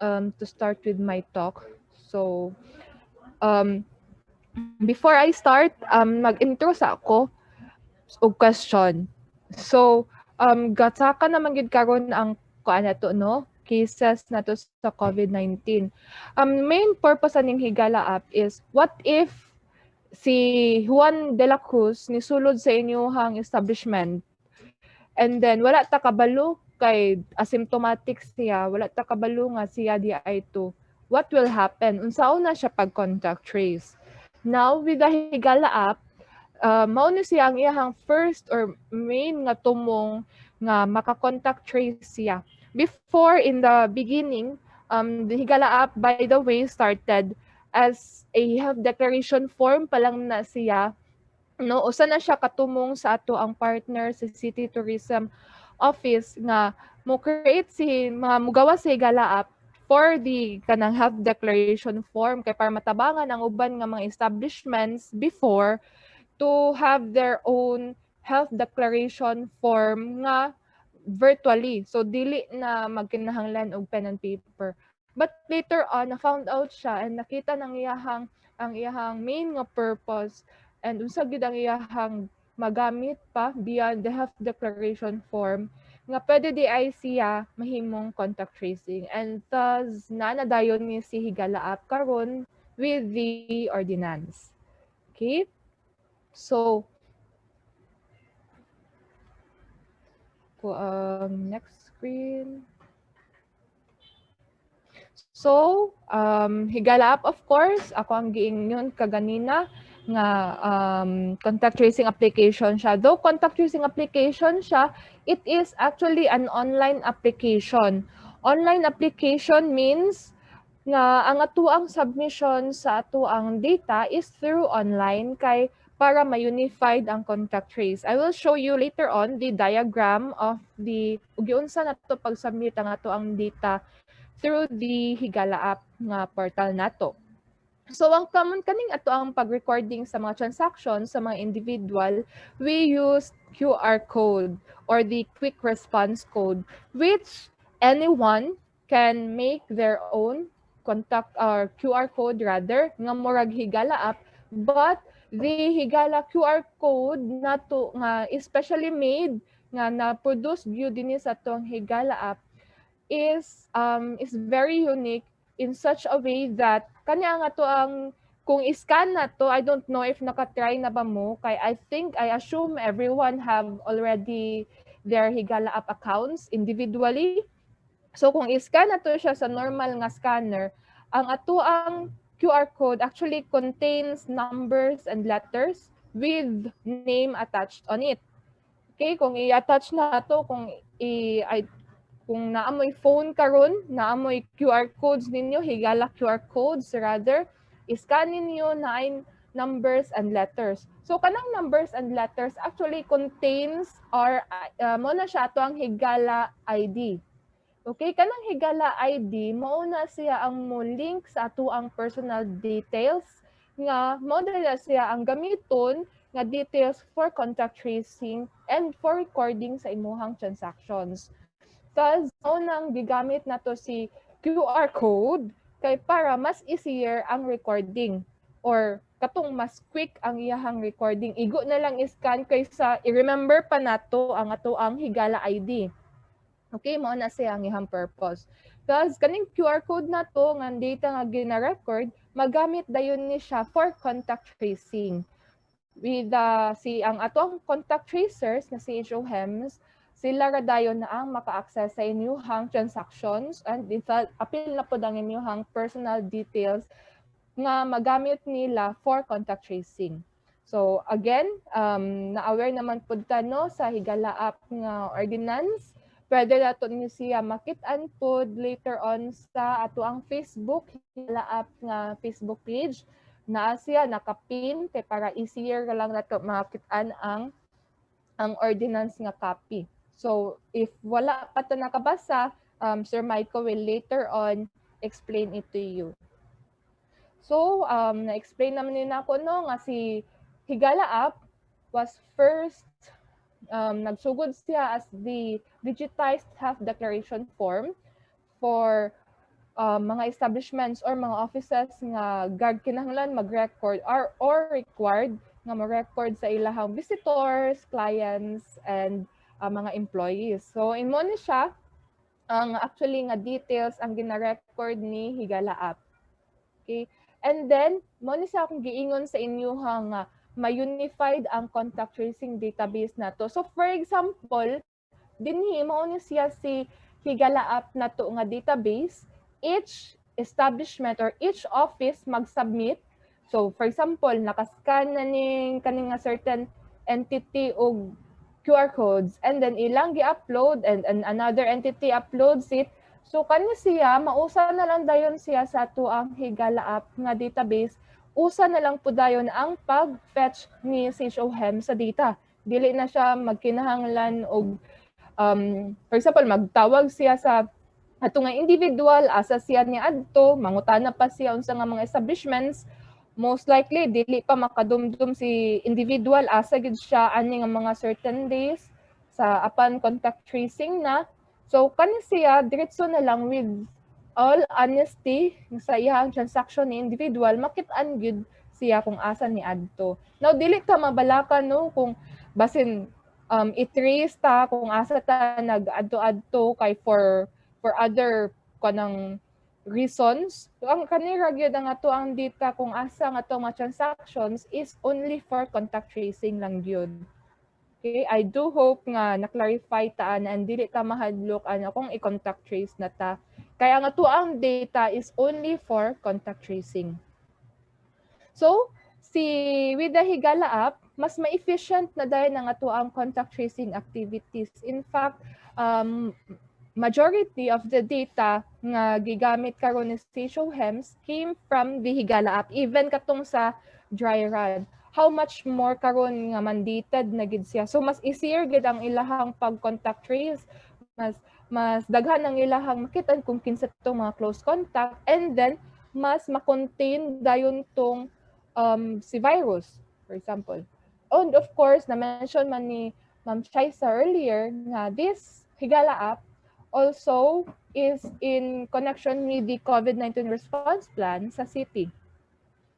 to start with my talk. So, um, before I start, mag-intro sa ako og question. So, gataka naman gid karon ang kuan nato no, cases nato sa COVID-19. Main purpose aning Higala app is what if si Juan de la Cruz ni sulod sa inyong establishment and then wala ta kabalo kay asymptomatic siya, wala ta kabalo nga siya di ay to. What will happen? Unsaon na siya pag contact trace? Now with the Higala app, mao ni siya ang iyahang first or main nga tumong nga maka-contact trace siya. Before in the beginning, the Higala app by the way started as a health declaration form pa lang na siya, no, usa na siya katumong sa ato ang partner sa City Tourism Office nga mo create mugawa si Higala app for the kanang health declaration form kay para matabangan ang uban nga mga establishments before to have their own health declaration form nga virtually. So dili na magkinahanglan og pen and paper. But later on, na-found out siya and nakita ang iyahang main nga purpose and unsa gid ang iyahang magamit pa beyond the health declaration form nga pwede di ay siya mahimong contact tracing. And thus, nanadayon ni si Higala app karon with the ordinance. Okay? So, next screen. So, Higala app of course, ako ang giingnon kaganina nga contact tracing application siya. Though contact tracing application siya, it is actually an online application. Online application means nga ang atuang submission sa atuang data is through online kay para ma-unified ang contact trace. I will show you later on the diagram of the unsa nato pag-submit ang atuang data through the Higala app nga portal nato. So ang common kaning ato ang pag-recording sa mga transactions sa mga individual, we use QR code or the quick response code which anyone can make their own contact or QR code rather nga murag Higala app, but the Higala QR code nato nga especially made nga na-produce gyud dinhi sa atong Higala app is very unique in such a way that kanya nga to ang kung iscan na to, I don't know if nakatry na ba mo kay I assume everyone have already their Higala app accounts individually. So kung iscan na to siya sa normal nga scanner, ang ato ang QR code actually contains numbers and letters with name attached on it. Okay, kung i-attach na to, kung naamoy phone karon, naamoy QR codes ninyo, Higala QR codes rather, iscan ninyo na ay numbers and letters. So kanang numbers and letters actually contains or mo na siya ato ang Higala ID. Okay, kanang Higala ID mao na siya ang mo link sa ato ang personal details nga mao na siya ang gamiton nga details for contact tracing and for recording sa imuhang transactions. Thus, nang gigamit na to si QR code kay para mas easier ang recording or katong mas quick ang iyahang recording. Igo na lang iscan kaysa i-remember pa nato ang ato ang Higala ID. Okay, mao na siya ang iyang purpose. Thus, kaning QR code na to nga data nga gina-record, magamit dayon ni siya for contact tracing. With ang atong contact tracers na si HOMs, sila ra dayon na ang maka-access sa inyuhang transactions and apil na pod ang inyuhang personal details nga magamit nila for contact tracing. So again, na-aware naman pod ta no sa Higala app nga ordinance. Pwede nato ni siya makit-an pod later on sa ato ang Facebook Higala app nga Facebook page. Naa siya nakapin kay para easier lang nato makit-an ang ordinance nga copy. So if wala pa ta nakabasa, Sir Michael will later on explain it to you. So na-explain naman ni nako no nga si Higala app was first nagsugod siya as the digitized health declaration form for mga establishments or mga offices nga gag kinahanglan mag-record or required nga ma-record sa ilahang visitors, clients, and mga employees. So, imo ni siya ang actually nga details ang gina-record ni Higala App. Okay? And then, mo ni sa akong giingon sa inyo nga ma-unified ang contact tracing database nato. So, for example, dinhi mao ni siya si Higala App nato nga database. Each establishment or each office mag-submit. So, for example, nakascan na ning kaning nga certain entity og QR codes, and then ilang gi-upload and another entity uploads it. So kani siya mausa na lang dayon siya sa ato ang Higala App nga database. Usa na lang po dayon ang pag-fetch ni CHOHEM sa data. Dili na siya magkinahanglan og for example magtawag siya sa ato nga individual, asa siya ni adto, mangutana pa siya unsa nga mga establishments. Most likely dili pa makadumdum si individual, asa gid siya ani nga mga certain days sa upon contact tracing na. So kani siya diretso na lang with all honesty sa iyang transaction ni individual, makit-an gid siya kung asa ni adto. Now dili ta mabalaka no kung basin i-trace ta kung asa ta nag-adto-adto kay for other kanang reasons. So, ang kanira gyud ang ato ang data kung asa nga ato mga transactions is only for contact tracing lang gyud. Okay, I do hope nga na-clarify ta and dili ta mahadlok ano kung i-contact trace na ta. Kaya ang ato ang data is only for contact tracing. So, with the Higala app, mas ma-efficient na dahil ang ato ang contact tracing activities. In fact, majority of the data nga gigamit karon ni CHOHEMS came from the Higala app, even katong sa dry run. How much more karon nga mandated na gid siya. So mas easier gid ang ilahang pag-contact trace, mas daghan ang ilahang makitan kung kinsa tong mga close contact, and then mas ma-contain dayon tong si virus, for example. And of course, na-mention man ni Ma'am Shaisa earlier nga this Higala app also is in connection with the COVID-19 response plan sa city.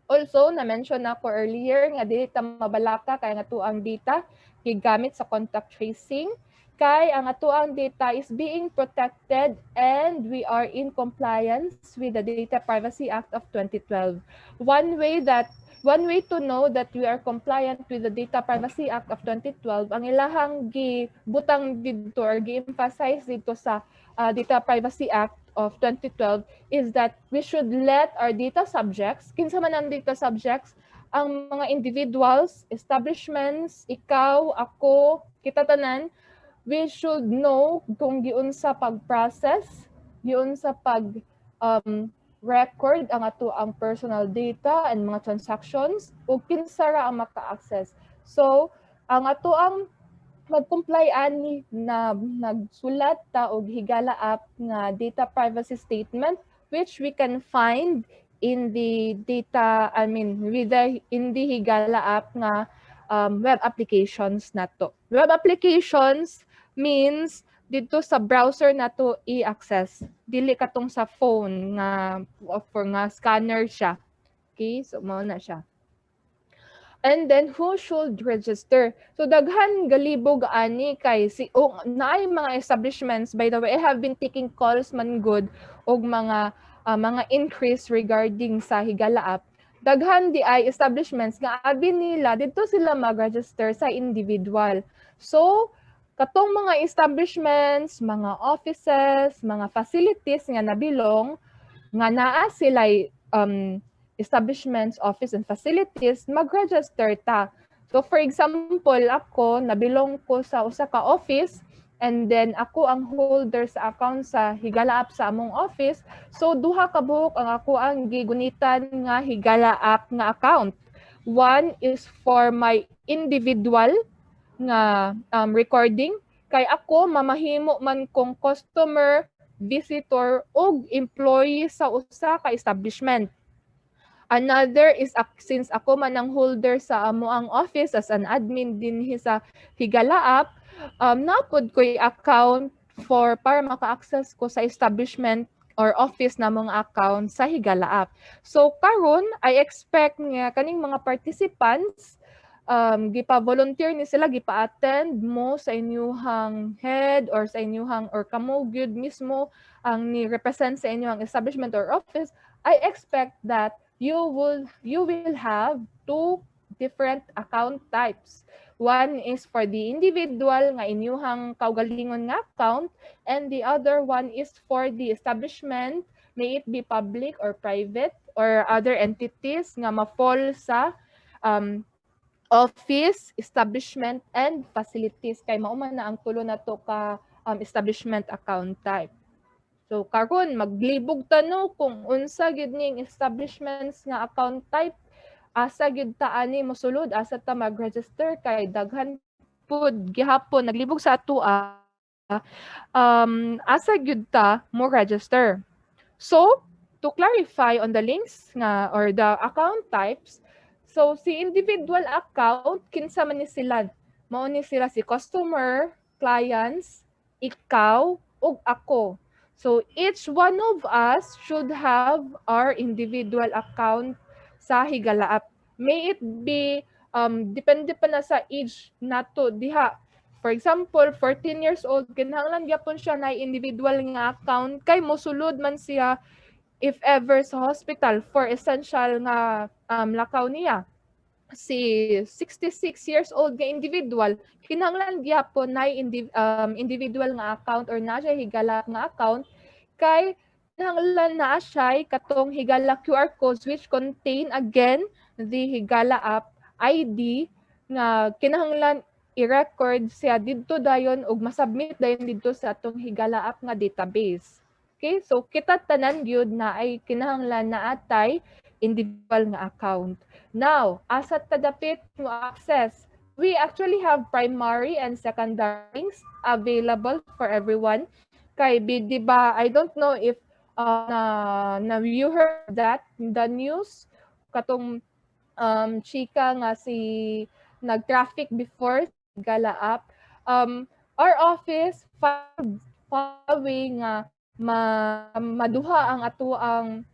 Also, na-mention ako earlier nga dili ta mabalaka kay nga tuang data gigamit sa contact tracing, kay ang atuang data is being protected and we are in compliance with the Data Privacy Act of 2012. One way to know that we are compliant with the Data Privacy Act of 2012, ang ilahang gibutang dito or gi-emphasize dito sa Data Privacy Act of 2012 is that we should let our data subjects, kinsa man ang data subjects, ang mga individuals, establishments, ikaw, ako, kita tanan, we should know kung giunsa pag-process, giunsa pag record ang ato ang personal data and mga transactions ug kinsa ra ang maka-access. So, ang ato ang mag-comply ani na nagsulat ta og Higala app nga data privacy statement, which we can find in the in the Higala app nga web applications nato. Web applications means dito sa browser nato i-access. Dili katong sa phone nga for nga scanner siya. Okay, so mao na siya. And then who should register? So daghan galibog ani kay naay mga establishments, by the way, I have been taking calls man good og mga increase regarding sa Higala app. Daghan di ay establishments nga abi nila dito sila mag-register sa individual. So katong mga establishments, mga offices, mga facilities nga nabilong nga naa sila establishments, office, and facilities, mag-register ta. So for example, ako, nabilong ko sa usa ka office, and then ako ang holder sa account sa Higala app sa among office. So duha ka buhok ang ako ang gigunitan nga Higala app nga account. One is for my individual nga recording, kay ako mamahimo man kong customer, visitor, ug employee sa usa ka establishment. Another is since ako man ang holder sa amo ang office as an admin din sa Higala app, napod ko'y account para maka-access ko sa establishment or office na mga account sa Higala App. So karon I expect nga kaning mga participants gipa-volunteer ni sila, gipa-attend mo sa inyuhang head or sa inyuhang or kamo gyud mismo ang ni represent sa inyong establishment or office. I expect that you will have two different account types. One is for the individual nga inyuhang kaugalingon nga account, and the other one is for the establishment, may it be public or private or other entities nga ma-fall sa um, office, establishment, and facilities. Kay mao man na ang tulo na to ka establishment account type. So karon maglibog ta no kung unsa gid ning establishments nga account type, asa gid ta ani mosulod, asa ta mag-register kay daghan pud gihapon naglibog sa atoa asa gyud ta mo register. So to clarify on the links nga or the account types, so si individual account kinsa man ni sila? Mao ni sila si customer, clients, ikaw ug ako. So each one of us should have our individual account sa Higala App. May it be depende pa na sa age nato diha. For example, 14 years old, kinahanglan gyapon siya na individual nga account kay mosulod man siya if ever sa hospital for essential nga lakaw niya. Si 66 years old nga individual, kinahanglan gyapon na individual nga account or na siya Higala nga account kay kinahanglan na siya katong Higala QR codes which contain again the Higala App ID nga kinahanglan i-record siya didto dayon ug masubmit dayon didto sa atong Higala App nga database. Okay, so kita tanan gyud na ay kinahanglan na atay individual nga account. Now, asa ta dapit mo access? We actually have primary and secondary links available for everyone. Kay di ba, I don't know if na you heard that the news katong chika nga si nag-traffic before sa Higala App. Our office found a way nga maduha ang ato ang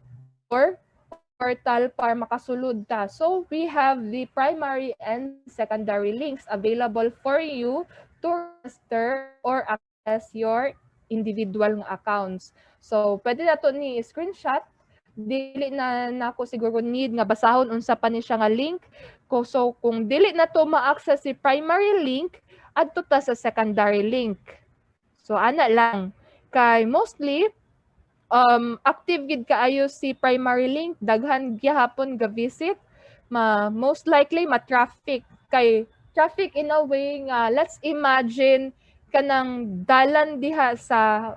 portal para makasulod ta. So we have the primary and secondary links available for you to register or access your individual accounts. So pwede na to ni screenshot. Dili na nako siguro need nga basahon unsa pa ni siya nga link. So kung dili na to ma-access si primary link, adto ta sa secondary link. So ana lang kay mostly active gid kaayo si primary link, daghan gihapon ga visit, most likely ma-traffic kay traffic in a way nga let's imagine kanang dalan diha sa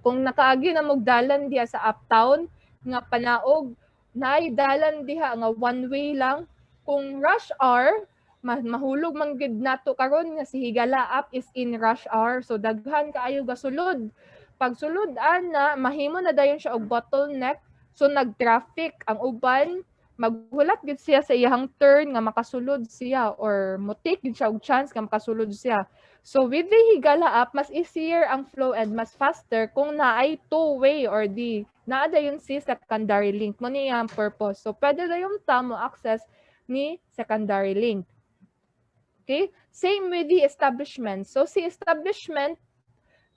kung nakaagi na mog dalan diha sa uptown nga panaog, naay dalan diha nga one way lang. Kung rush hour, mahulog man gid nato karon nga si Higala App is in rush hour, so daghan kaayo gasulod. Pagsulod ana mahimo na dayon siya og bottleneck, so nag-traffic ang uban, maghulat gid siya sa iyang turn nga makasulod siya or mo take gid siya og chance nga makasulod siya. So with the Higala App, mas easier ang flow and mas faster kung naay two-way or naa dayon si secondary link mo ni ang purpose. So pwede dayon ta mo access ni secondary link. Okay? Same with the establishment. So si establishment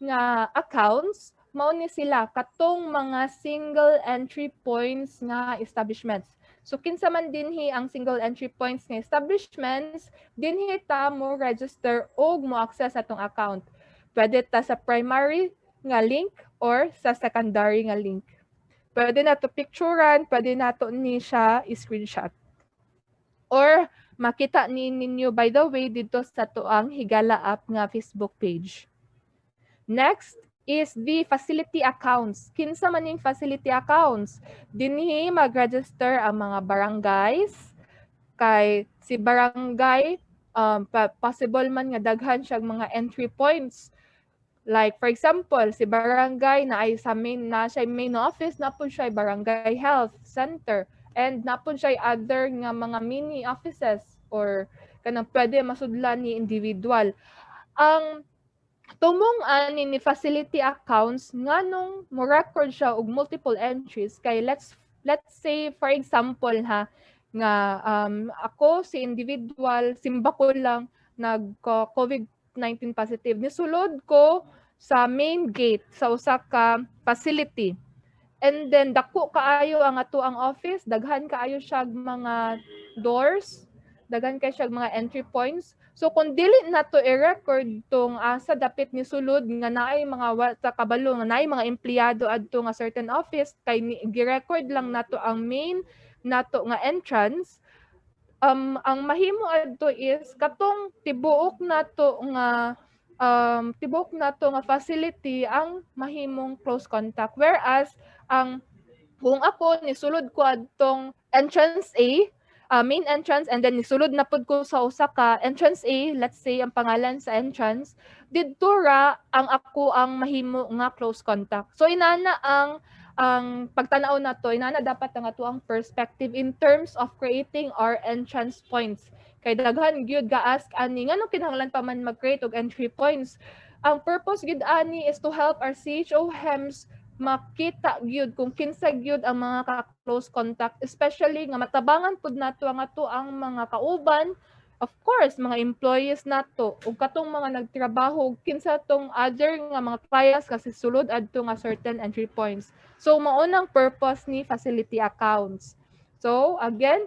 nga accounts, mao ni sila katong mga single entry points nga establishments. So kinsa man dinhi ang single entry points nga establishments, dinhi ta mo register og mo access atong account. Pwede ta sa primary nga link or sa secondary nga link. Pwede na to picturean, pwede na to ni siya i-screenshot. Or makita ninyo by the way dito sa tuang Higala App nga Facebook page. Next is the facility accounts. Kinsa man ning facility accounts? Dinhi mag-register ang mga barangays. Kay si barangay, possible man nga daghan siya mga entry points. Like for example, si barangay na ay sa siya main office, na po siya barangay health center, and na po siya other nga mga mini offices or kanang pwede masudlan ni individual. Ang tumong ani ni facility accounts nganong mo record siya og multiple entries kay let's say for example ha nga ako si individual simba ko lang nag COVID-19 positive nisulod ko sa main gate sa usa ka facility. And then dako kaayo ang ato ang office, daghan kaayo siya mga doors, daghan kay siya mga entry points. So kung dili na to i-record tong asa dapit ni sulod nga naay mga sa kabalo nga naay mga empleyado adto nga certain office kay gi-record lang nato ang main nato nga entrance, ang mahimo adto is katong tibuok nato nga facility ang mahimong close contact, whereas ang kung ako nisulod ko adtong entrance A, main entrance, and then nisulod na pud ko sa usa ka entrance A, let's say ang pangalan sa entrance, didto ra ang ako ang mahimo nga close contact. So inana ang pagtanaw nato, inana dapat ang ato ang perspective in terms of creating our entrance points. Kay daghan gyud ga-ask ani ngano kinahanglan pa man mag-create og entry points. Ang purpose gyud ani is to help our CHOHEMs makita gyud kung kinsa gyud ang mga ka-close contact, especially nga matabangan pud nato ang ato ang mga kauban, of course mga employees nato ug katong mga nagtrabaho kinsa tong other nga mga clients kasi sulod adto nga certain entry points. So mao nang purpose ni facility accounts. So again,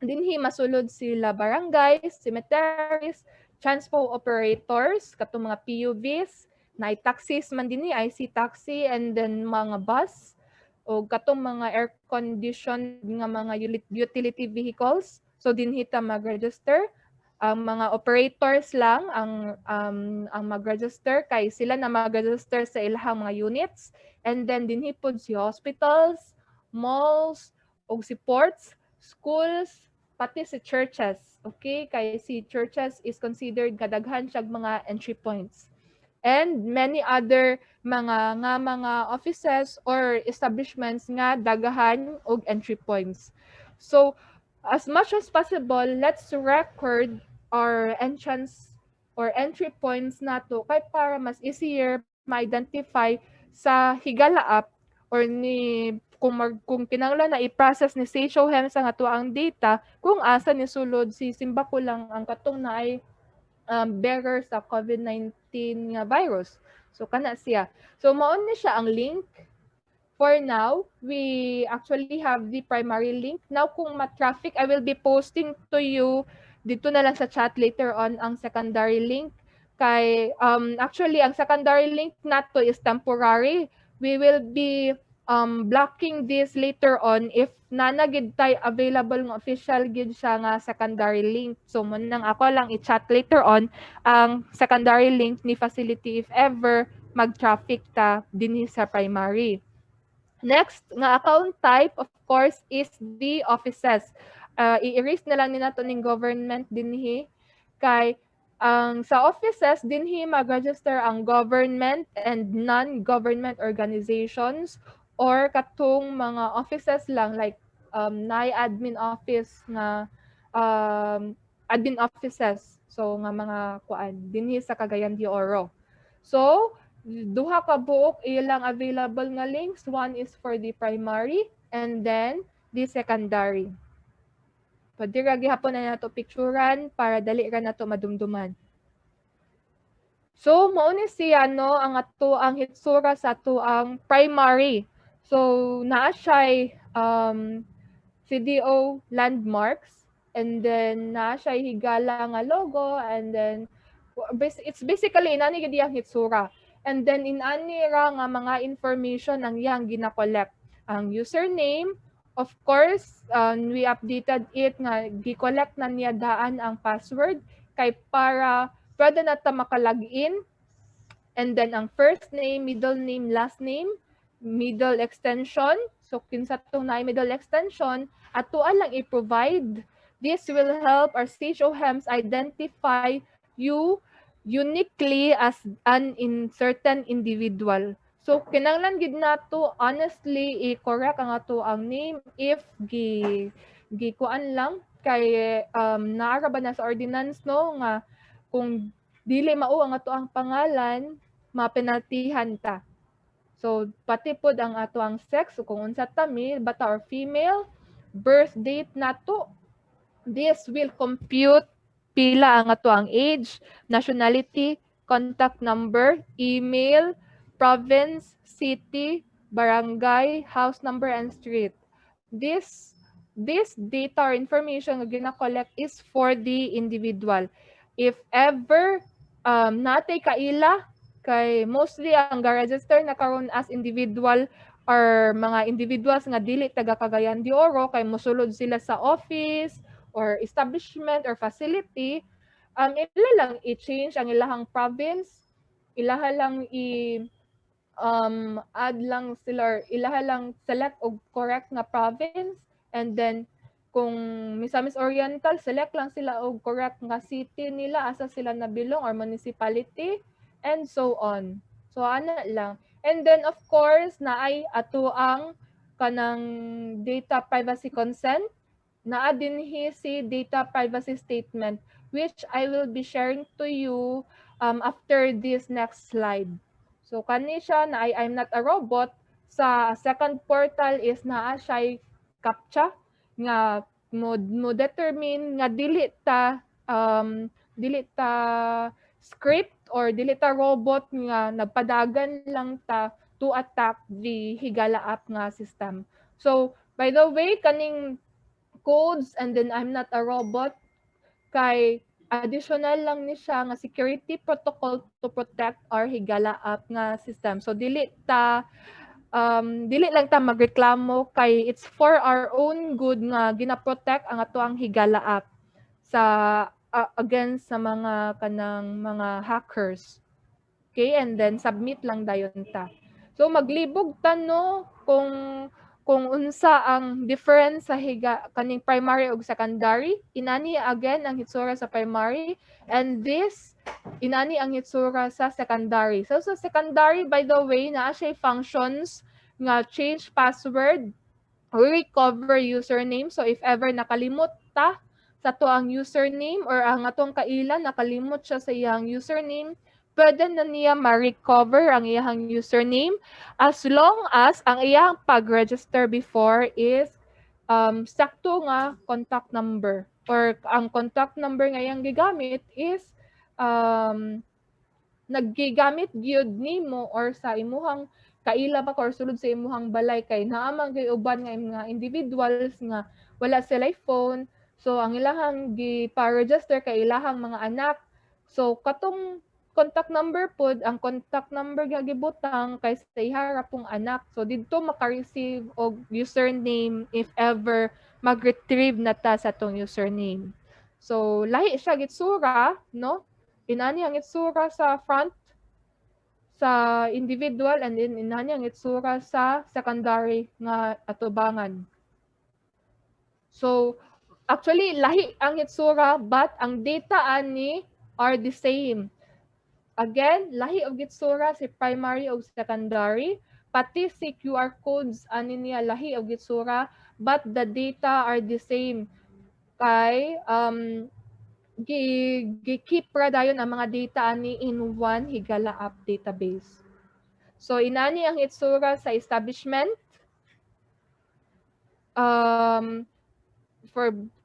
dinhi masulod sila barangays, cemeteries, transpo operators, katong mga PUVs, na taxis man dinhi, IC taxi, and then mga bus, o katong mga air conditioned nga mga utility vehicles. So dinhi ta mag-register. Ang mga operators lang ang mag-register kay sila na mag-register sa ilahang mga units. And then dinhi pud si hospitals, malls, og si ports, schools, pati si churches. Okay? Kay si churches is considered kadaghan siya mga entry points. And many other mga offices or establishments nga dagahan og entry points. So as much as possible, let's record our entrance or entry points nato kay para mas easier ma-identify sa Higala app or ni kung kinahanglan na i-process ni CHOHEM sa ato ang data kung asa ni sulod si simba ko lang ang katong naay bearer sa COVID-19 nga virus. So kana siya. So mao ni siya ang link. For now, we actually have the primary link. Now kung ma-traffic, I will be posting to you dito na lang sa chat later on ang secondary link. Kay actually ang secondary link nato is temporary. We will be blocking this later on if nanagid tay available ng official gid siya nga secondary link. So munang ako lang i-chat later on ang secondary link ni facility if ever mag-traffic ta dinhi sa primary. Next nga account type of course is the offices. I-erase na lang ni nato ning government dinhi kay ang sa offices dinhi mag-register ang government and non-government organizations or katong mga offices lang like naay admin office nga admin offices. So nga mga kuan dinhi sa Cagayan de Oro. So duha ka buok ilang available nga links. One is for the primary and then the secondary. Pwede ra gihapon na nato picturean para dali ra nato madumduman. So mao ni siya no ang ato ang hitsura sa ato ang primary. So naa siya CDO landmarks and then naa siya higala nga logo and then it's basically inani gid ang hitsura. And then inani ra nga mga information ang iyang gina-collect. Ang username, of course, we updated it nga gi-collect na niya daan ang password kay para pwede na ta maka-login. And then ang first name, middle name, last name, middle extension. So kinsa tong naay middle extension, atuan lang i-provide. This will help our CHOHEMs identify you uniquely as an certain individual. So kinahanglan gid nato honestly i-correct ang ato ang name if gikuan lang kay naara ba na sa ordinance no nga kung dili mao ang ato ang pangalan, mapenaltihan ta. So pati pod ang ato ang sex, so kung unsa ta, male bata or female, birth date nato, this will compute pila ang ato ang age, nationality, contact number, email, province, city, barangay, house number, and street. This data or information nga gina-collect is for the individual. If ever natay kaila, kay mostly ang ga-register na karon as individual or mga individuals nga dili taga Cagayan de Oro, kay mosulod sila sa office or establishment or facility, ila lang i-change ang ilahang province, ilaha lang add lang sila or ilaha lang select og correct nga province, and then kung Misamis Oriental, select lang sila og correct nga city nila asa sila nabilong or municipality, and so on. So ana lang. And then of course naay ato ang kanang data privacy consent, naa dinhi si data privacy statement, which I will be sharing to you after this next slide. So kani siya na I'm not a robot. Sa second portal is naa siya captcha nga mo determine nga dili ta script or dili ta robot nga nagpadagan lang ta to attack the Higala app nga system. So by the way, kaning codes and then I'm not a robot, kay additional lang ni siya nga security protocol to protect our Higala app nga system. So dili lang ta magreklamo, kay it's for our own good nga gina-protect ang ato ang Higala app sa against sa mga kanang mga hackers. Okay, and then submit lang dayon ta. So maglibog ta no kung unsa ang difference sa kaning primary ug secondary. Inani again ang hitsura sa primary, and this inani ang hitsura sa secondary. So sa secondary, by the way, naa siya functions nga change password or recover username. So if ever nakalimot ta sa to ang username or ang atong kaila nakalimot siya sa iyang username, pwede na niya ma-recover ang iyang username as long as ang iyang pag-register before is sakto nga contact number, or ang contact number nga iyang gigamit is naggigamit gyud nimo or sa imuhang kaila ba or sulod sa imuhang balay, kay naa man gyud uban nga mga individuals nga wala sila phone, so ang ilahang gi-register kay ilahang mga anak. So katong contact number pod, ang contact number nga gibutang kay sa iharap pong anak. So didto maka-receive og username if ever mag-retrieve na ta sa tong username. So lahi siya gitsura, no? Inani ang itsura sa front sa individual, and then inani ang itsura sa secondary nga atubangan. So actually lahi ang itsura, but ang data ani are the same. Again, lahi og gitsura si primary ug secondary, pati si QR codes ani niya lahi og gitsura, but the data are the same. Kay gi-keep ra dayon ang mga data ani in one Higala app database. So inani ang itsura sa establishment.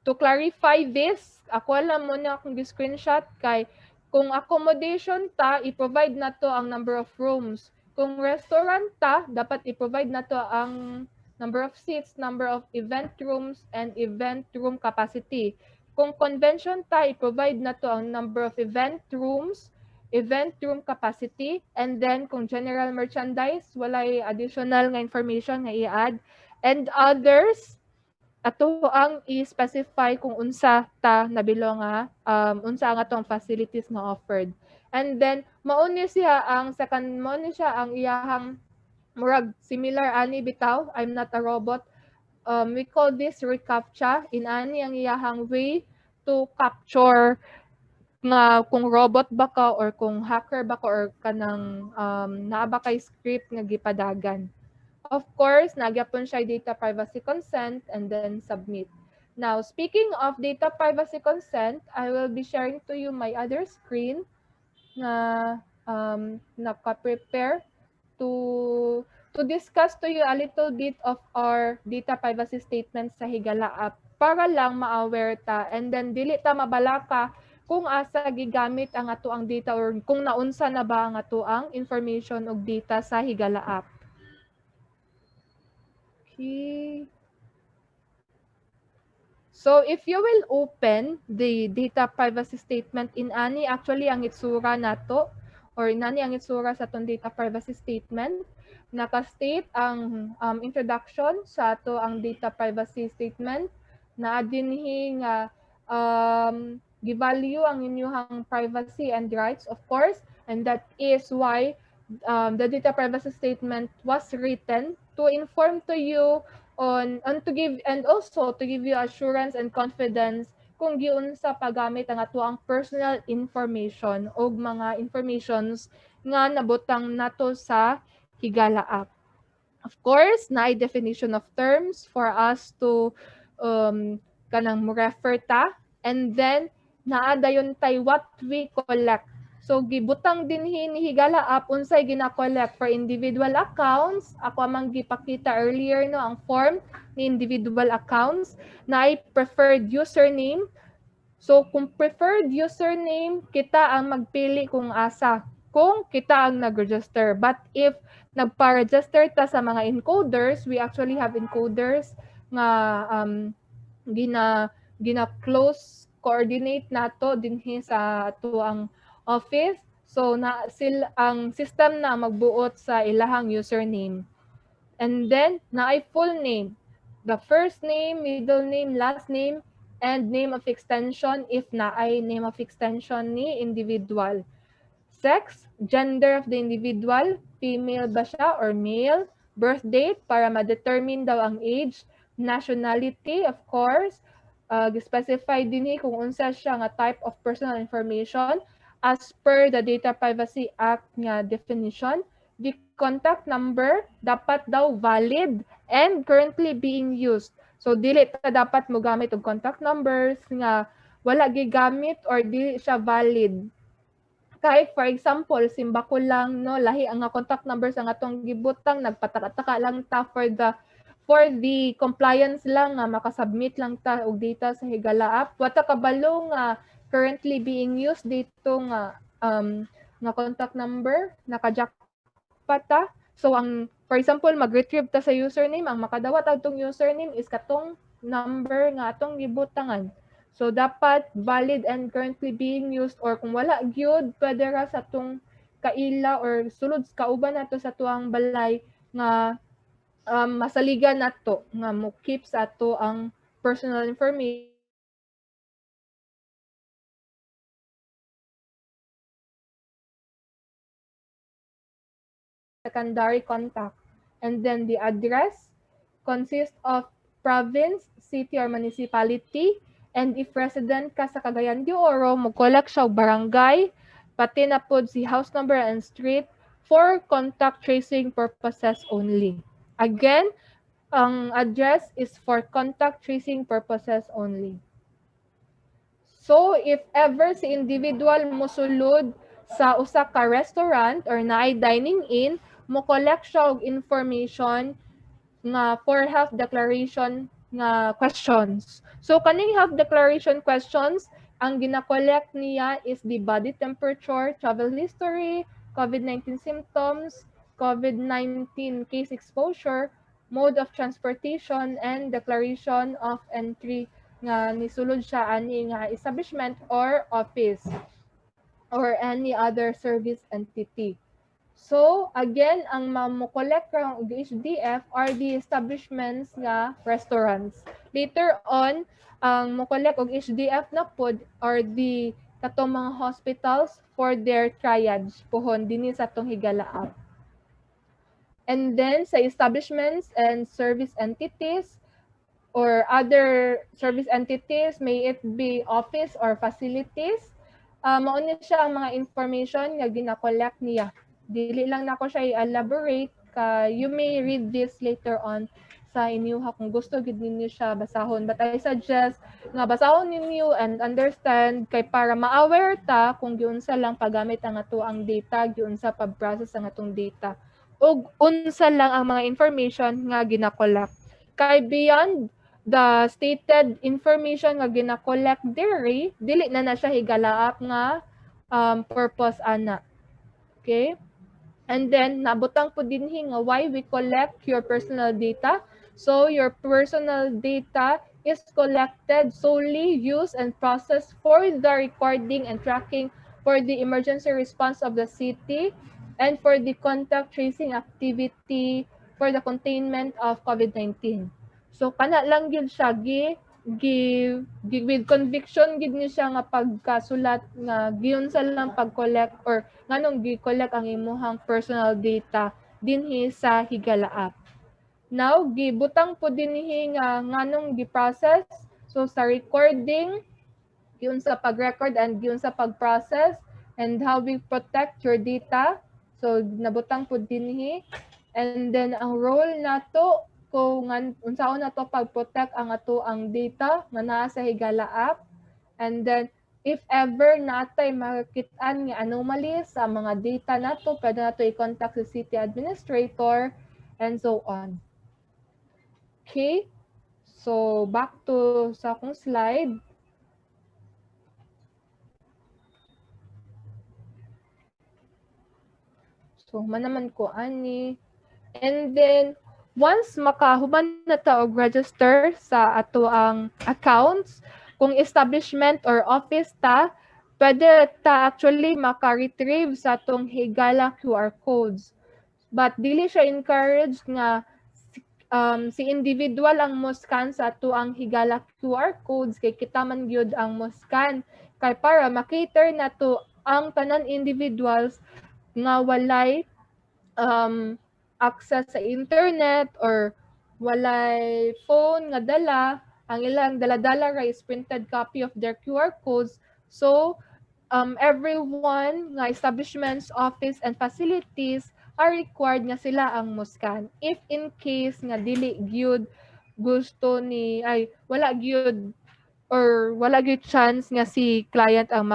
To clarify this, ako alam mo na akong screenshot, kay kung accommodation ta, i-provide na to ang number of rooms. Kung restaurant ta, dapat i-provide na to ang number of seats, number of event rooms, and event room capacity. Kung convention ta, i-provide na to ang number of event rooms, event room capacity, and then kung general merchandise, walay additional nga information nga i-add, and others, ato ang i-specify kung unsa ta nabilong nga unsa ang atong facilities nga offered. And then mauni siya ang iyahang murag similar ani bitaw, I'm not a robot. We call this recaptcha. Inani ang iyahang way to capture nga kung robot ba ka or kung hacker ba ka or kanang naa ba kay script nga gipadagan. Of course, nagyapon siya data privacy consent and then submit. Now, speaking of data privacy consent, I will be sharing to you my other screen nga naka-prepare to discuss to you a little bit of our data privacy statements sa Higala app para lang ma-aware ta and then dili ta mabalaka kung asa gigamit ang ato ang data or kung naunsa na ba ang ato ang information og data sa Higala app. Okay. So if you will open the data privacy statement in ani, actually ang itsura nato or nani ang itsura sa atong data privacy statement, naka-state ang introduction sa ato ang data privacy statement na dinhi nga gi-value ang inyong privacy and rights, of course, and that is why the data privacy statement was written to inform to you on to give and also to give you assurance and confidence kung giunsa paggamit ang atuang personal information o mga informations nga nabutang nato sa Higala app. Of course, naay definition of terms for us to kanang refer ta, and then naa dayon tay what we collect. So gibutang dinhi ni Higala app unsay gina-collect for individual accounts. Ako amang gipakita earlier no ang form ni individual accounts na ay preferred username. So kung preferred username, kita ang magpili kung asa. Kung kita ang nag-register. But if nagpa-register ta sa mga encoders, we actually have encoders nga gina-close coordinate nato dinhi sa ato ang office. So ang system na magbuot sa ilahang username. And then naay full name. The first name, middle name, last name, and name of extension if naay name of extension ni individual. Sex, gender of the individual, female ba siya or male, birth date para ma-determine daw ang age, nationality, of course, specify din kung unsa siya nga type of personal information as per the Data Privacy Act nga definition. The contact number dapat daw valid and currently being used. So dili ta dapat mo gamit og contact numbers nga wala gigamit or dili siya valid. Kahit for example, simba ko lang no lahi ang contact numbers ang atong gibutang, nagpataka-taka lang ta for the compliance lang nga makasubmit lang ta og data sa Higala app. Wata kabalo nga currently being used dito nga contact number naka-jackpot ta. So ang for example, mag-retrieve ta sa username, ang makadawat atong username is katong number nga atong gibutangan. So dapat valid and currently being used, or kung wala gyud pwede ra sa atong kaila or sulod kauban nato sa tuang balay nga masaligan nato nga mo keep sa ato ang personal information secondary contact. And then the address consists of province, city or municipality, and if resident ka sa Cagayan de Oro, mo-collect siya barangay, pati na pod si house number and street for contact tracing purposes only. Again, ang address is for contact tracing purposes only. So, if ever si individual mosulod sa usa ka restaurant or naay dining in, mo collect siya og information nga for health declaration nga questions. So, kaning health declaration questions, ang gina-collect niya is the body temperature, travel history, COVID-19 symptoms, COVID-19 case exposure, mode of transportation, and declaration of entry nga nisulod siya ani nga establishment or office or any other service entity. So, again, ang mamukolek ka og HDF are the establishments nga restaurants. Later on, ang mukolek og HDF na pod are the katong mga hospitals for their triage pohon dinhi sa atong Higala app. And then sa establishments and service entities, or other service entities, may it be office or facilities, mao ni siya ang mga information nga gina-collect niya. Dili lang nako siya i-elaborate, you may read this later on sa inyo kung gusto gid ninyo siya basahon. But I suggest nga basahon ninyo and understand kay para ma-aware ta kung giunsa lang paggamit ang ato ang data, giunsa pag-process ang atong data. Ug unsa lang ang mga information nga gina-collect. Kay beyond the stated information nga gina-collect diri, dili na siya Higala App nga purpose ana. Okay? And then, nabutang po din nga why we collect your personal data. So, your personal data is collected solely, used, and processed for the recording and tracking for the emergency response of the city and for the contact tracing activity for the containment of COVID-19. So, kana lang yun siya, with conviction gid ni siya nga pagkasulat nga giyon sa lang pag-collect or nganong gi-collect ang imuhang personal data dinhi sa Higala App. Now gibutang po dinhi nga nganong gi-process. So sa recording, giyon sa pag-record and giyon sa pag-process and how we protect your data. So nabutang po dinhi. And then ang role nato kung unsaon nato pag-protect ang ato ang data nga naa sa Higala App. And then if ever natay makit-an nga anomaly sa mga data nato, pwede nato i-contact sa city administrator and so on. Okay? So back to sa akong slide. So manaman ko ani. And then once makahuman na ta og register sa ato ang accounts, kung establishment or office ta, pwede ta actually maka-retrieve sa atong Higala QR codes. But dili siya encouraged nga si individual ang mo scan sa ato ang Higala QR codes kay kita man gyud ang mo scan kay para makater na to ang tanan individuals nga walay access sa internet or walay phone nga dala, ang ilang dala-dala ra is printed copy of their QR codes. So everyone nga establishments, office and facilities are required nga sila ang muskan. If in case nga dili gyud gusto ni wala gyud or wala gyud chance nga si client ang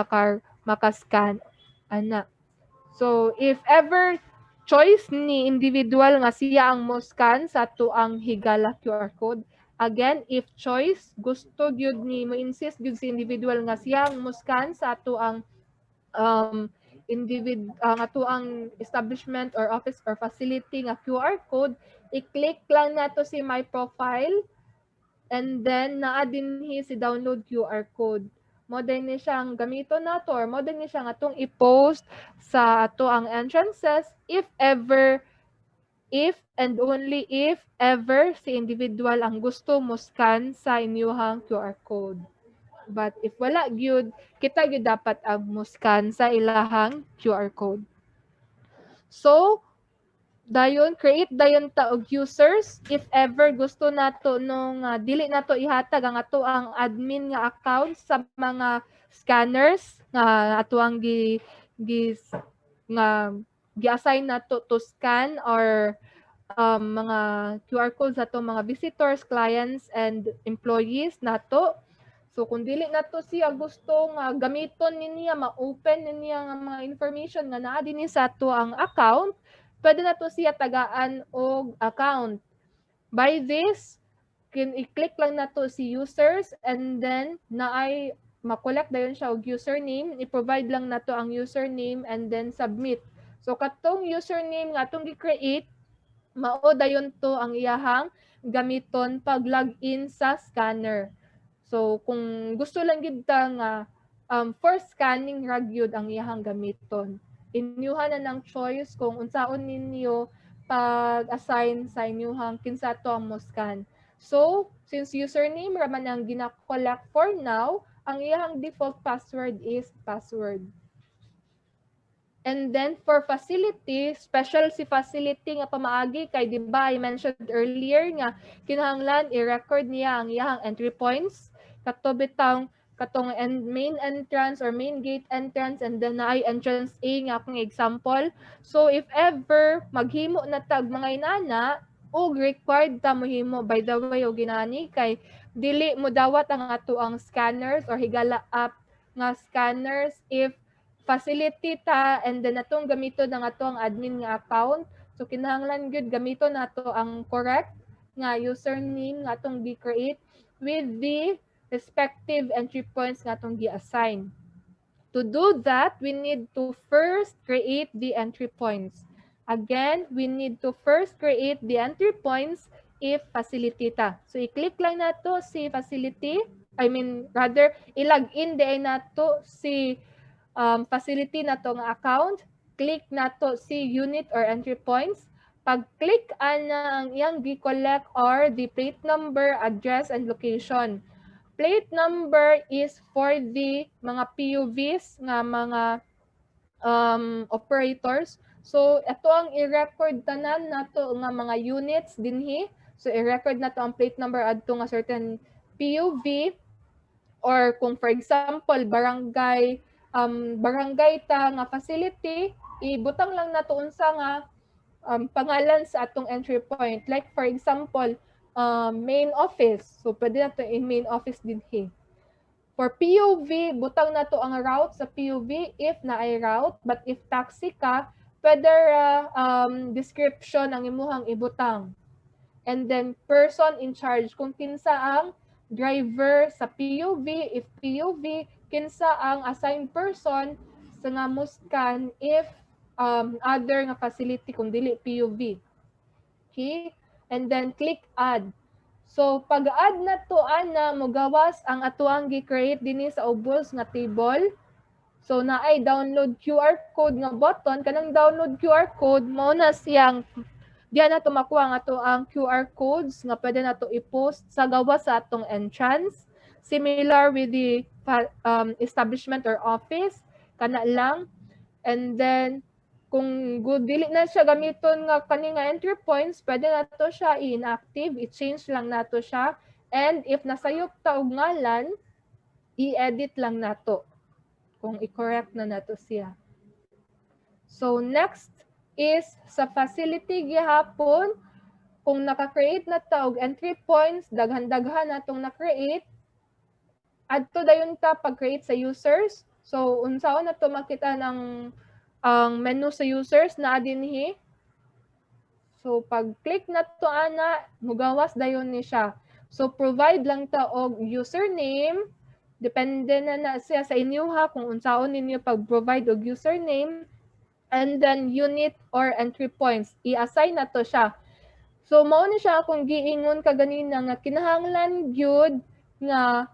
makascan ana. So if ever choice ni individual nga siya ang mo-scan sa ato ang Higala QR code. Again, if choice, gusto gyud ni mo-insist gyud si individual nga siya ang mo-scan sa ato ang ato ang establishment or office or facility nga QR code, i-click lang nato si My Profile and then naa dinhi si download QR code. Mo din ni siyang gamito nato or mo din ni siya nga atong i-post sa ato ang entrances if and only if ever si individual ang gusto mo scan sa inyuhang QR code. But if wala gyud, kita gyud dapat ang mo scan sa ilahang QR code. So dayon create dayon ta og users if ever gusto nato nung dili nato ihatag ang ato ang admin nga account sa mga scanners nga ato ang gi-assign nato to scan or mga QR codes ato mga visitors, clients and employees nato. So kung dili nato siya gusto nga gamiton niya ma-open niya nga mga information nga naa dinhi sa ato ang account, pwede na to siya tagaan og account. By this, i-click lang na to si users and then naay makolect dayon siya og username, i-provide lang na to ang username and then submit. So katong username nga atong gi-create, mao dayon to ang iyahang gamiton pag login sa scanner. So kung gusto lang gid ta nga for scanning ra gyud ang iyahang gamiton, inyuhan na ng choice kung unsaon ninyo pag-assign sa inyuhang kinsa to ang mo scan. So since username ra man ang gina-collect for now, ang iyahang default password is password. And then for facility, special si facility nga pamaagi kay di ba I mentioned earlier nga kinahanglan i-record niya ang iyang entry points kato bitang katong main entrance or main gate entrance and then naay entrance A nga akong example. So if ever maghimo na tag mga inana, ug required ta mohimo by the way og ginani kay dili mo dawat ang ato ang scanners or Higala app nga scanners if facility ta and then atong gamiton ang ato ang admin nga account. So kinahanglan gyud gamiton nato ang correct nga username nga atong gi-create with the respective entry points nga atong gi-assign. To do that, we need to first create the entry points. Again, we need to first create the entry points if facility ta. So i-click lang nato si facility, rather i-log in day nato si facility nato nga account, click nato si unit or entry points. Pag-click ana ang iyang gi-collect or the plate number, address, and location. Plate number is for the mga PUVs nga mga operators. So ito ang i-record tanan nato nga mga units dinhi. So i-record nato ang plate number adto nga certain PUV, or kung for example barangay ta nga facility, ibutang lang nato unsa nga pangalan sa atong entry point. Like for example, main office. So pwede nato main office dinhi. For PUV, butang na to ang route sa PUV if na ay route. But if taxi ka, pwede description ang imuhang ibutang. And then person in charge. Kung kinsa ang driver sa PUV, if PUV, kinsa ang assigned person sa nga muskan if other nga facility kung dili PUV. Okay? And then click add. So pag-add na to ana mogawas ang atuang gi-create dinhi sa ubos nga table. So naay download QR code nga button, kanang download QR code mao na siyang diyan na to makuha ang ato ang QR codes nga pwede na to i-post sa gawas sa atong entrance. Similar with the establishment or office, kana lang. And then kung dili na siya gamiton nga kani nga entry points, pwede na to siya i-inactive, i-change lang nato siya. And if nasayop ta og ngalan, i-edit lang nato kung i-correct na nato siya. So next is sa facility gihapon, kung naka-create na ta og entry points, daghan-daghan natong na-create, adto dayon ta pag-create sa users. So unsaon na to makita ng ang menu sa users na dinhi. So pag-click na to ana, mugawas dayon ni siya. So provide lang ta og username, depende na siya sa inyo ha kung unsaon ninyo pag-provide og username, and then unit or entry points. I-assign na to siya. So mao ni siya akong giingon kaganina nga kinahanglan gyud nga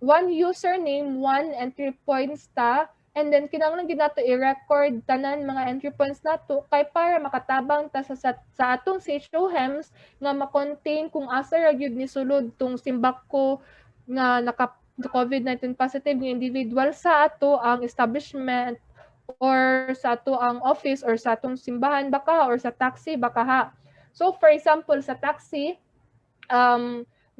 one username, one entry points ta. And then kinahanglan gid nato i-record tanan mga entry points nato kay para makatabang ta sa atong CHOHEMS nga ma-contain kung asa ra gyud ni sulod tong simbako nga naka COVID-19 positive nga individual sa ato ang establishment or sa ato ang office or sa atong simbahan baka or sa taxi baka ha. So for example sa taxi,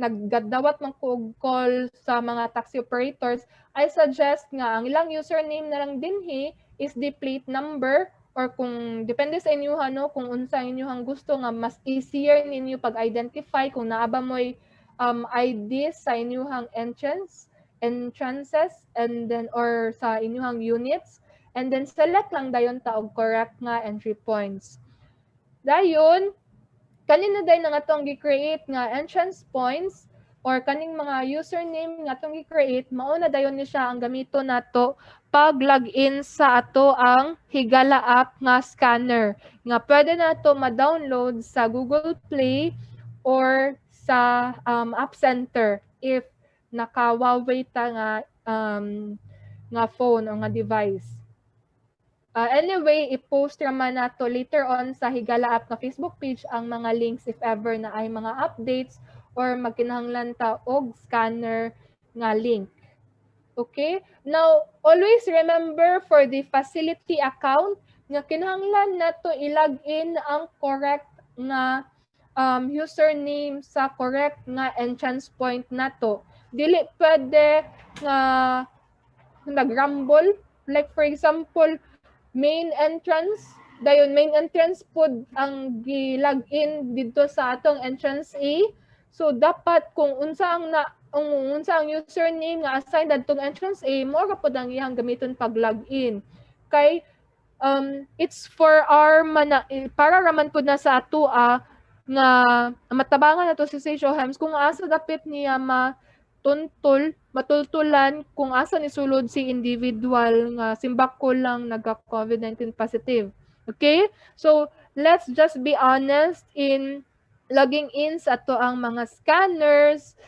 naggadawat man ko call sa mga taxi operators, I suggest nga ang ilang username na lang dinhi is the plate number, or kung depende sa inyo no, kung unsa inyong gusto nga mas easier ninyo pag-identify kung naa ba mo'y IDs sa inyong entrances and then or sa inyong units, and then select lang dayon ta og correct nga entry points. Dayon kanina day nga atong gi-create nga entrance points or kaning mga username nga atong gi-create, mao na dayon ni siya ang gamito nato pag login sa ato ang Higala app nga scanner nga pwede nato ma-download sa Google Play or sa App Center if naka-Huawei ta nga phone o nga device. Anyway, i-post naman nato later on sa Higala App na Facebook page ang mga links if ever na ay mga updates or magkinahanglan ta og scanner nga link. Okay? Now, always remember for the facility account nga kinahanglan nato i-log in ang correct nga username sa correct nga entrance point nato. Dili pwede nga nag-rumble. Like for example, main entrance, dayon main entrance pod ang gi-login dito sa atong entrance A. So dapat kung unsa ang username nga assigned adtong entrance A, mo ra pod ang iyang gamiton pag login. Kay it's for our para raman pod na sa ato nga matabangan nato si Sage Hems kung asa dapit niya matultulan kung asa ni sulod si individual nga simbako lang naga COVID-19 positive. Okay? So, let's just be honest in logging in sa ato ang mga scanners,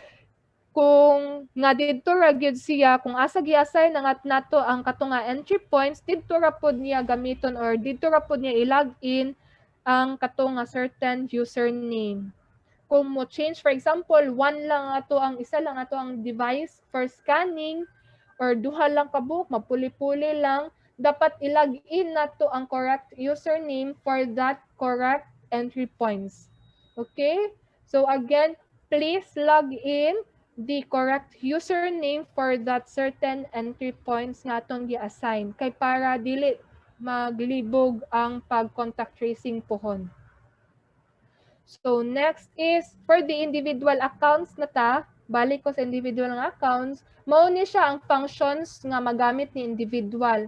kung nga didto ra gyud siya, kung asa gi-assign nga nato ang kato nga entry points, didto ra pod niya gamiton or didto ra pod niya i-log in ang kato nga certain username. Kung mo change, for example, isa lang ato ang device for scanning or duha lang kabuk, mapuli-puli lang, dapat i-log in nato ang correct username for that correct entry points. Okay? So again, please log in the correct username for that certain entry points nga atong gi-assign kay para dili maglibog ang pag-contact tracing pohon. So next is for the individual accounts na ta, balik ko sa individual nga accounts, mao ni siya ang functions nga magamit ni individual.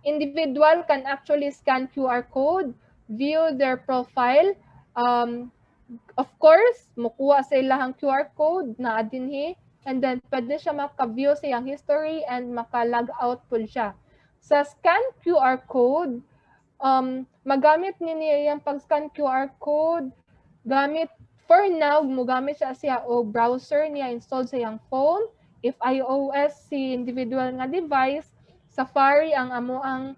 Individual can actually scan QR code, view their profile, of course, mukuha sa ilahang QR code na adinhi, and then pwede siya maka-view sa iyang history and maka-log out po siya. Sa scan QR code, magamit niya yung pag-scan QR code, for now, mugamit siya o browser niya installed sa iyang phone. If iOS si individual nga device, Safari ang amo ang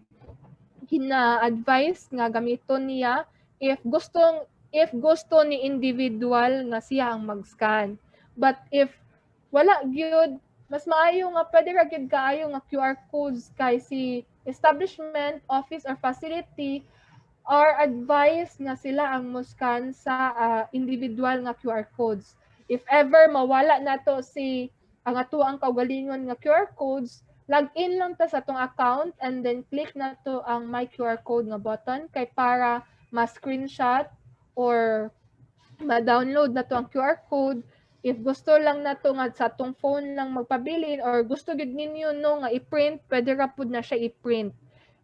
gina-advise nga gamiton niya if gusto ni individual nga siya ang mag-scan. But if wala gyud, mas maayo nga pwede ra gyud kaayo nga QR codes kay si establishment, office or facility are advised nga sila ang mo-scan sa individual nga QR codes. If ever mawala nato ang ato ang kaugalingon nga QR codes, log in lang ta sa atong account and then click na to ang my QR code nga button kay para ma-screenshot or ma-download na to ang QR code. If gusto lang na to nga sa atong phone lang magpabilin or gusto gid ninyo no nga i-print, pwede ra pud na siya i-print.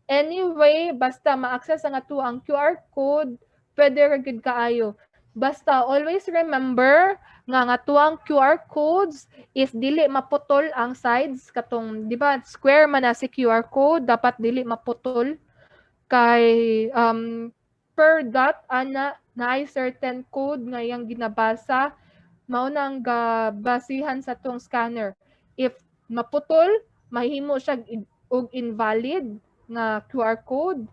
Anyway, basta ma-access ang ato ang QR code, pwede ra gid kaayo. Basta always remember nga tuang QR codes is dili maputol ang sides katong di ba square man na si QR code, dapat dili maputol kay per dot ana naay certain code nga iyang ginabasa, mao na ang basihan sa tong scanner. If maputol, mahimo siya og invalid nga QR code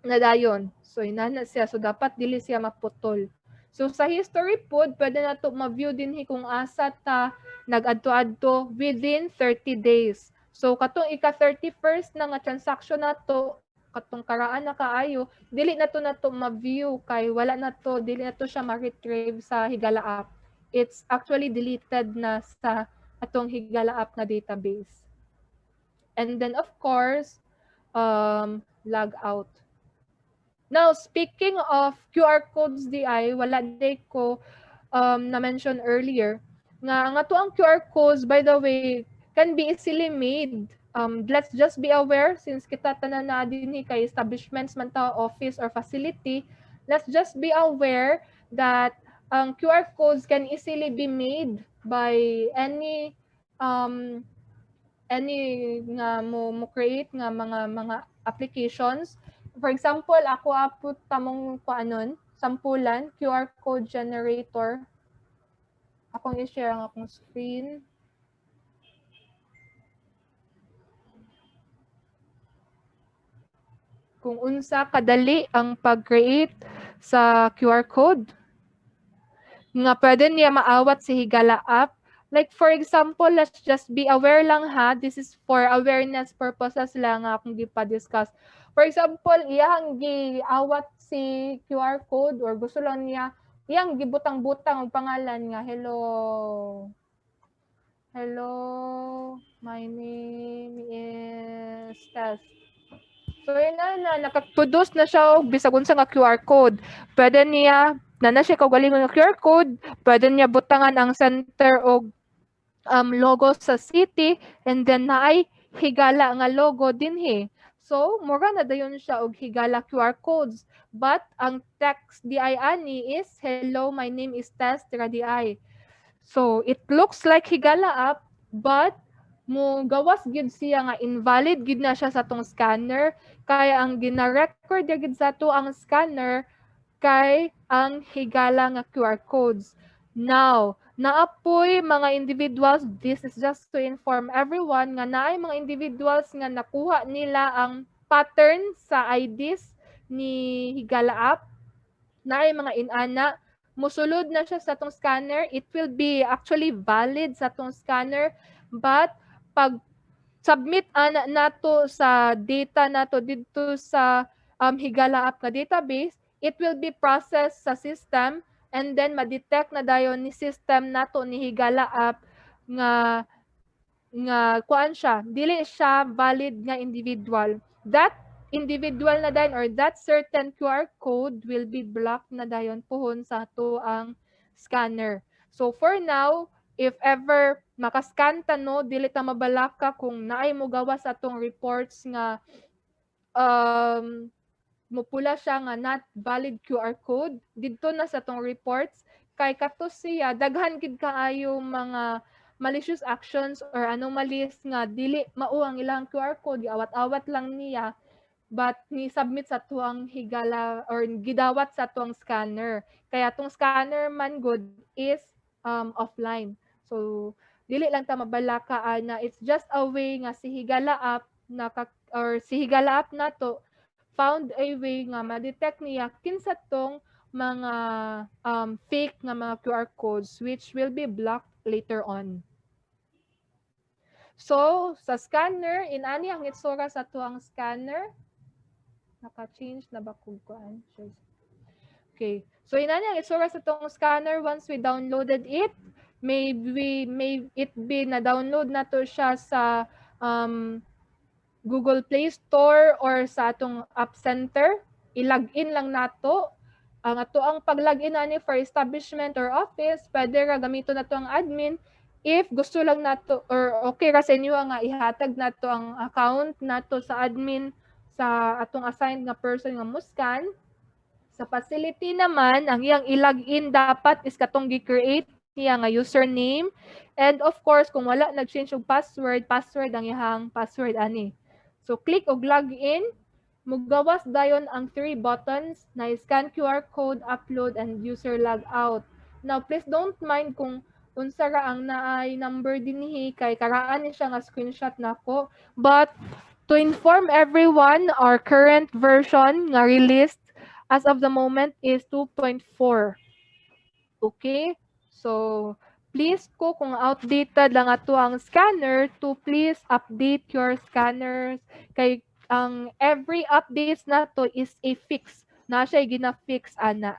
na dayon. So inana siya, so dapat dili siya maputol. So sa history pod, pwede na to ma-view din kung asa ta nag-adto-adto within 30 days. So katong ika-31st na nga transaction na to, katong karaan na kaayo, dili na to ma-view kay wala na to, dili na to siya ma-retrieve sa Higala App. It's actually deleted na sa atong Higala App na database. And then of course, log out. Now, speaking of QR codes DI, wala day ko na-mention earlier nga ang ato ang QR codes, by the way, can be easily made. Let's just be aware, since kita tanan na din kay establishments man ta, office or facility, let's just be aware that QR codes can easily be made by any nga mo create nga mga applications. For example, ako apot tamong sampulan, QR code generator. Akong i-share ang akong screen. Kung unsa kadali ang pag-create sa QR code nga pwede niya maawat si Higala App. Like for example, let's just be aware lang ha. This is for awareness purposes lang akong gipa-discuss. For example, iyang giawat si QR code or gusto lang niya, iyang gibutang-butang ang pangalan nga, hello, my name is Tess. So na nakaproduce na siya og bisag unsa nga QR code. Pwede niya na siya kaugalingon nga QR code, pwede niya butangan ang center og logo sa city, and then naay higala nga logo dinhi. So mura na dayon siya og higala QR codes. But ang text di ay ani is, hello, my name is Tess Tira di ay. So it looks like higala app, but mo gawas gyud siya nga invalid gyud na siya sa tong scanner, kaya ang gina-record gyud sa to ang scanner kay ang higala nga QR codes. Now, naapoy mga individuals, this is just to inform everyone nga naay mga individuals nga nakuha nila ang pattern sa IDs ni Higala app, naay mga inana, musulod na siya sa tong scanner, it will be actually valid sa tong scanner, but pag submit ana nato sa data nato dito sa Higala app nga database, it will be processed sa system, and then ma-detect na dayon ni system nato ni Higala app nga kuan siya, dili siya valid nga individual. That individual na dayon, or that certain QR code will be blocked na dayon puhon sa ato ang scanner. So for now, if ever makascan ta no, dili ta mabalaka kung naay mo gawas sa atong reports nga mupula siya nga not valid QR code didto na sa atong reports, kay kato siya daghan gid kaayo mga malicious actions or anomalies nga dili mao ang ilang QR code, giawat-awat lang niya, but ni submit sa tuang higala or gidawat sa tuang scanner. Kaya tong scanner man good is offline. So dili lang ta mabalaka na it's just a way nga si Higala app or si Higala app nato found a way nga ma-detect niya kinsa tong mga fake nga mga QR codes which will be blocked later on. So sa scanner, inani ang itsura sa tuang scanner. Naka-change na ba kung kuan? Okay. So inani ang itsura sa tong scanner once we downloaded it. May it be na download na to siya sa Google Play Store or sa atong App Center. I-login lang nato. Ang ato ang pag-login ani for establishment or office, pwede ra gamiton nato ang admin. If gusto lang nato or okay ra sa inyo nga ihatag nato ang account nato sa admin sa atong assigned nga person nga muskan. Sa facility naman, ang iyang i-login dapat is katong gi-create niya nga username. And of course, kung wala nag-change og password ang iyang password ani. So click og login, mugawas dayon ang 3 buttons na scan QR code, upload, and user logout. Now, please don't mind kung unsa ra ang naay number dinhi kay karaan ni siya nga screenshot nako. But to inform everyone, our current version nga released as of the moment is 2.4. Okay? So, please kung outdated lang ato ang scanner, to please update your scanners. Kay ang every updates na to is a fix. Na siya gina-fix ana.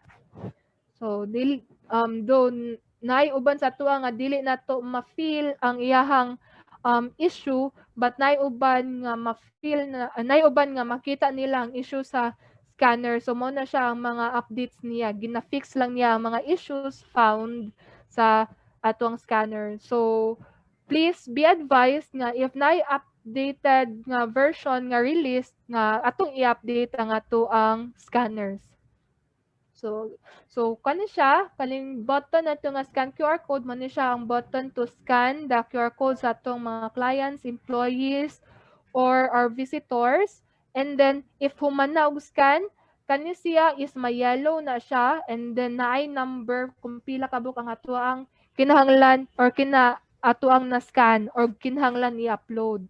So, though naay uban sa tuwa nga dili na to ma-feel ang iyahang issue, but naay uban nga ma-feel na naay uban nga makita nila ang issue sa scanner. So mo na siya ang mga updates niya, gina-fix lang niya ang mga issues found sa atong scanner. So please be advised nga if naay updated nga version nga release nga atong i-update ang ato ang scanners. So kani siya, kaning button na nga scan QR code, man siya ang button to scan the QR code sa atong mga clients, employees, or our visitors. And then, if human na og scan, kani siya is may yellow na siya, and then naay number kung pila kabuk ang ato ang kinahanglan or ato ang na-scan or kinahanglan i-upload.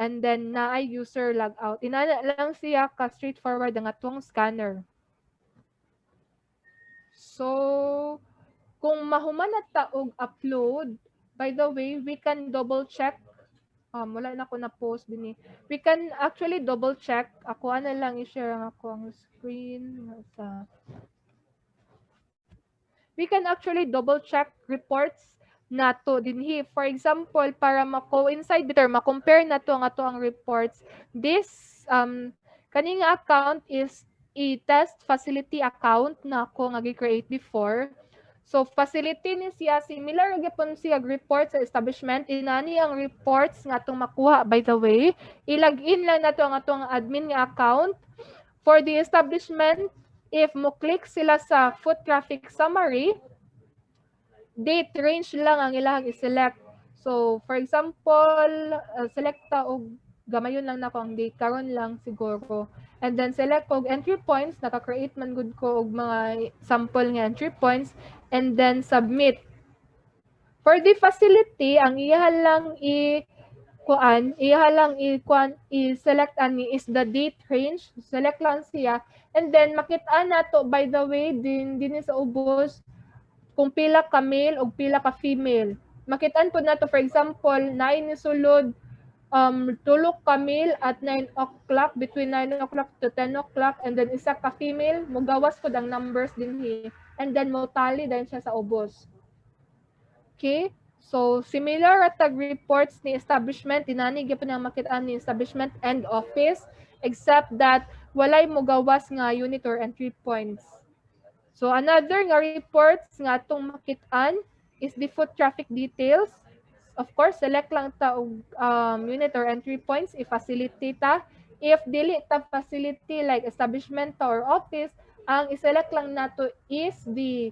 And then naay user logout. Inana lang siya ka straightforward ang atong scanner. So, kung mahuman na ta og upload, by the way, we can double check. Wala na ako na post din eh. We can actually double check. Ako ano lang i-share ang ako ang screen. We can actually double check reports nato dinhi. For example, para ma-coincide bitter ma-compare nato ang ato ang reports, this kani nga account is i-test facility account na ako nga gi-create before. So facility ni siya similar gyapon siya report sa establishment. Inani ang reports nga atong makuha, by the way, i-login lang nato ang atong admin nga account. For the establishment, if mo click sila sa foot traffic summary, date range lang ang ilang i-select. So, for example, selecta og gamayon lang nako ang date karon lang siguro. And then select og entry points, naka-create man gud ko og mga sample nga entry points, and then submit. For the facility, ang iya lang i-select ani is the date range. Select lang siya. And then makita nato, by the way, din sa ubos kung pila ka male o pila ka female. Makitaan po nato, for example, 9 ni sulod, tulok ka male at 9 o'clock, between 9 o'clock to 10 o'clock, and then isa ka female, mugawas po ang numbers din and then mo tally din siya sa ubos. Okay? So, similar at reports ni establishment, inani gyapon ang makitaan ni establishment and office, except that walay mugawas nga unit or entry points. So, another nga reports nga atong makitaan is the foot traffic details. Of course, select lang ta og unit or entry points i-facility ta. If dili ta facility like establishment ta or office, ang i-select lang nato is the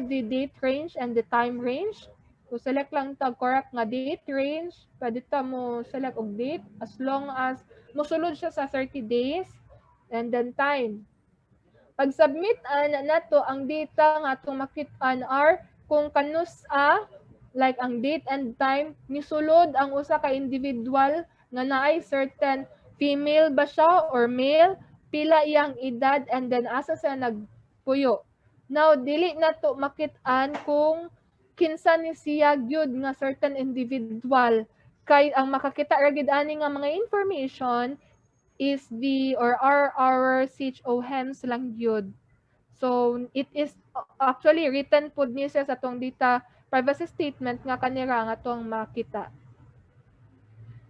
the date range and the time range. So, select lang ta correct nga date range. Pwede ta mo select og date as long as mosulod siya sa 30 days. And then time. Pag-submit nato ang data nga atong makit-an are kung kanus like ang date and time nisulod ang usa ka individual nga naay certain female ba siya or male, pila iyang edad, and then asa siya nagpuyo. Now dili nato makit-an kung kinsa ni siya gyud nga certain individual, kay ang makakita ra gid ani nga mga information is the or are our CHO hands lang gyud. So it is actually written pud ni siya sa atong data privacy statement nga kanira nga atong makita.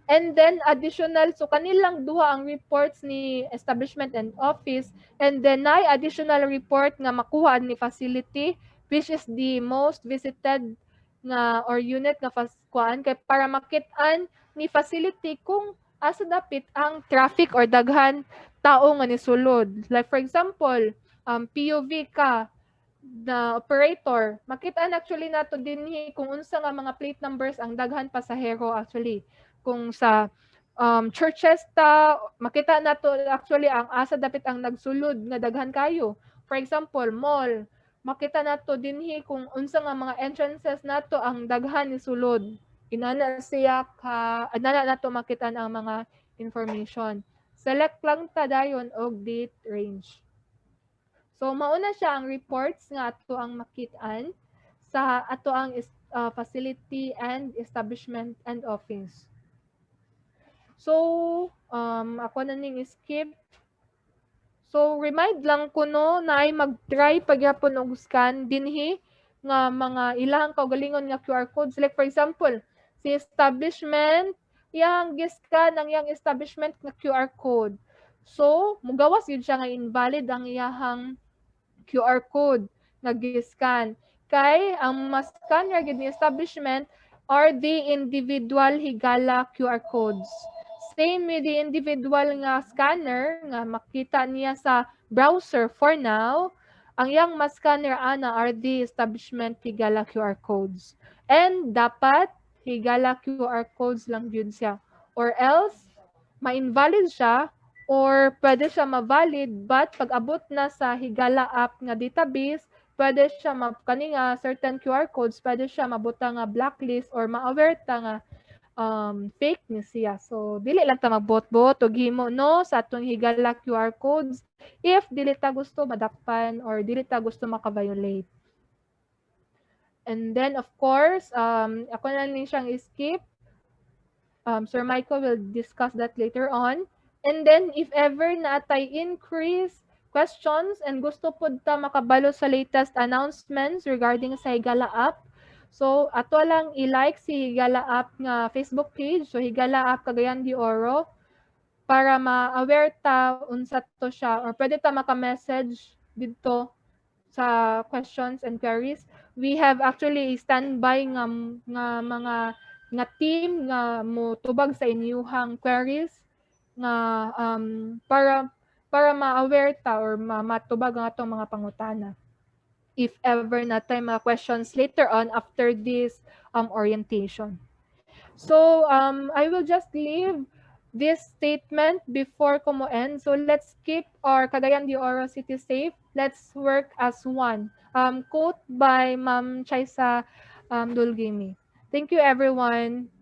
And then additional, so kanilang duha ang reports ni establishment and office, and then na additional report nga makuha ni facility, which is the most visited nga or unit nga kuan kay para makit-an ni facility kung asa dapit ang traffic or daghan tao nga nisulod. Like for example, POV ka na operator, makita actually nato dinhi kung unsa nga mga plate numbers ang daghan pasahero actually. Kung sa churches ta, makita nato actually ang asa dapit ang nagsulod nga daghan kayo. For example, mall, makita nato dinhi kung unsa nga mga entrances nato ang daghan ni sulod. Inana siya ka, inana nato makita ang mga information. Select lang ta dayon og date range. So mauna siya ang reports nga ato ang makitaan sa ato ang facility and establishment and office. So ako na ning skip. So remind lang ko no na ay mag-try pagyapon og scan dinhi nga mga ilang kaugalingon nga QR codes. Like for example, si establishment, yang giscan ang yang establishment nga QR code. So mugawas yun siya nga invalid ang iyahang QR code nga giscan. Kay ang mas-scan ra gid ni establishment are the individual Higala QR codes. Same with the individual nga scanner nga makita niya sa browser for now, ang yang mas-scanner ana are the establishment Higala QR codes. And dapat Higala QR codes lang yun siya. Or else, ma-invalid siya or pwede siya ma-valid but pag abot na sa Higala app nga database, pwede siya kani nga certain QR codes, pwede siya mabuta nga blacklist or ma-aware ta nga fake ni siya. So, dili lang ta magbot-bot o himo no sa atong Higala QR codes if dili ta gusto madakpan or dili ta gusto maka-violate. And then, of course, ako na lang siyang skip. Sir Michael will discuss that later on. And then, if ever na atay increase questions and gusto po ta makabalo sa latest announcements regarding sa Higala app, So ato lang i-like si Higala App nga Facebook page, so Higala App Cagayan de Oro, para ma-aware ta unsa to siya, or pwede ta maka-message dito sa questions and queries. We have actually standby nga mga nga team nga mo tubag sa inyuhang queries nga para ma-aware ta or matubag ang atong mga pangutana, if ever na tayo mga questions later on after this orientation. So I will just leave this statement before ko mo end. So let's keep our Cagayan de Oro city safe. Let's work as one. Quote by Ma'am Chaisa Dulgimi. Thank you, everyone.